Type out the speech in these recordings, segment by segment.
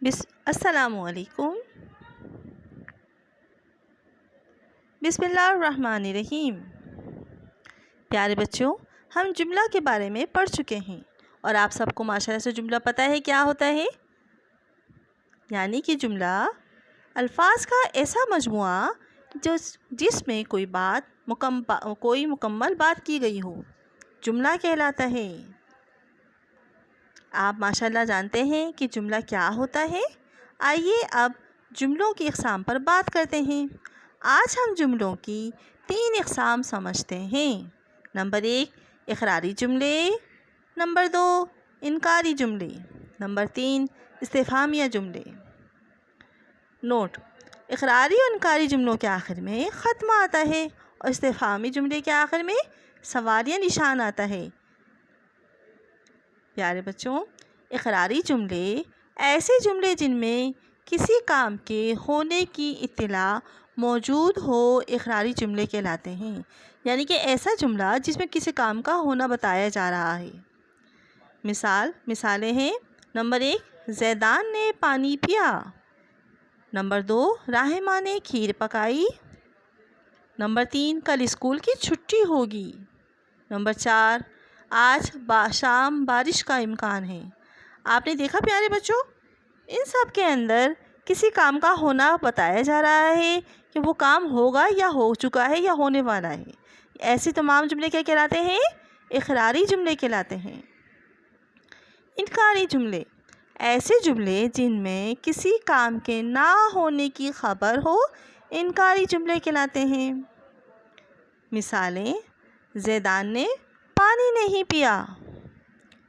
السلام علیکم۔ بسم اللہ الرحمن الرحیم۔ پیارے بچوں، ہم جملہ کے بارے میں پڑھ چکے ہیں اور آپ سب کو ماشاءاللہ سے جملہ پتہ ہے کیا ہوتا ہے؟ یعنی کہ جملہ الفاظ کا ایسا مجموعہ جس میں کوئی مکمل بات کی گئی ہو، جملہ کہلاتا ہے۔ آپ ماشاءاللہ جانتے ہیں کہ جملہ کیا ہوتا ہے؟ آئیے اب جملوں کی اقسام پر بات کرتے ہیں۔ آج ہم جملوں کی 3 اقسام سمجھتے ہیں۔ نمبر 1 اقراری جملے، نمبر 2 انکاری جملے، نمبر 3 استفہامیہ جملے۔ نوٹ: اقراری اور انکاری جملوں کے آخر میں ختمہ آتا ہے اور استفہامی جملے کے آخر میں سوالیہ نشان آتا ہے۔ پیارے بچوں، اقراری جملے ایسے جملے جن میں کسی کام کے ہونے کی اطلاع موجود ہو اقراری جملے کہلاتے ہیں۔ یعنی کہ ایسا جملہ جس میں کسی کام کا ہونا بتایا جا رہا ہے۔ مثالیں ہیں: نمبر 1 زیدان نے پانی پیا، نمبر 2 راحمہ نے کھیر پکائی، نمبر 3 کل اسکول کی چھٹی ہوگی، نمبر 4 آج شام بارش کا امکان ہے۔ آپ نے دیکھا پیارے بچوں، ان سب کے اندر کسی کام کا ہونا بتایا جا رہا ہے کہ وہ کام ہوگا یا ہو چکا ہے یا ہونے والا ہے۔ ایسے تمام جملے کیا کہلاتے ہیں؟ اقراری جملے کہلاتے ہیں۔ انکاری جملے ایسے جملے جن میں کسی کام کے نہ ہونے کی خبر ہو انکاری جملے کہلاتے ہیں۔ مثالیں: زیدان نے پانی نہیں پیا،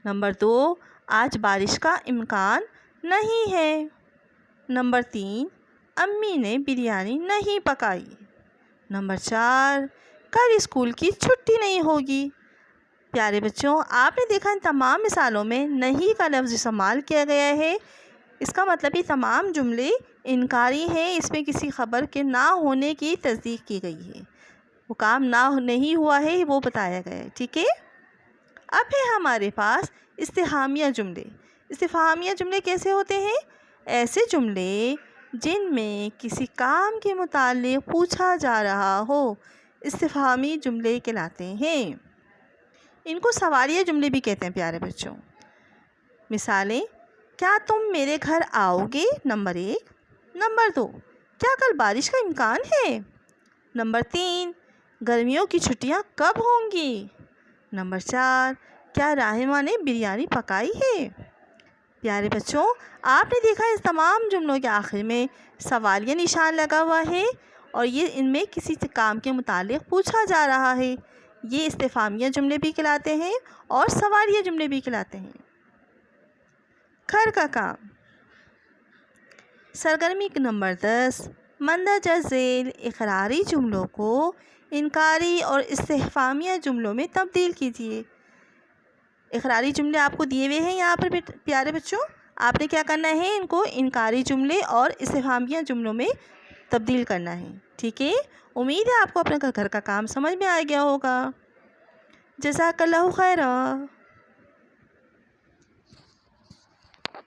نمبر 2 آج بارش کا امکان نہیں ہے، نمبر 3 امی نے بریانی نہیں پکائی، نمبر 4 کل اسکول کی چھٹی نہیں ہوگی۔ پیارے بچوں، آپ نے دیکھا ان تمام مثالوں میں نہیں کا لفظ استعمال کیا گیا ہے۔ اس کا مطلب یہ تمام جملے انکاری ہیں، اس میں کسی خبر کے نہ ہونے کی تصدیق کی گئی ہے، وہ کام نہیں ہوا ہے وہ بتایا گیا ہے۔ ٹھیک ہے، اب ہے ہمارے پاس استفہامیہ جملے۔ استفہامیہ جملے کیسے ہوتے ہیں؟ ایسے جملے جن میں کسی کام کے متعلق پوچھا جا رہا ہو استفہامی جملے کہلاتے ہیں۔ ان کو سوالیہ جملے بھی کہتے ہیں پیارے بچوں۔ مثالیں: کیا تم میرے گھر آؤ گے؟ نمبر 1، نمبر 2 کیا کل بارش کا امکان ہے، نمبر 3 گرمیوں کی چھٹیاں کب ہوں گی، نمبر 4 کیا راحمہ نے بریانی پکائی ہے۔ پیارے بچوں، آپ نے دیکھا اس تمام جملوں کے آخر میں سوالیہ نشان لگا ہوا ہے اور یہ ان میں کسی کام کے متعلق پوچھا جا رہا ہے۔ یہ استفہامیہ جملے بھی کہلاتے ہیں اور سوالیہ جملے بھی کہلاتے ہیں۔ گھر کا کام۔ سرگرمی نمبر 10 مندرجہ ذیل اقراری جملوں کو انکاری اور استفہامیہ جملوں میں تبدیل کیجیے۔ اقراری جملے آپ کو دیے ہوئے ہیں یہاں پر پیارے بچوں، آپ نے کیا کرنا ہے؟ ان کو انکاری جملے اور استفہامیہ جملوں میں تبدیل کرنا ہے۔ ٹھیک ہے، امید ہے آپ کو اپنے گھر کا کام سمجھ میں آ گیا ہوگا۔ جزاک اللہ خیرا۔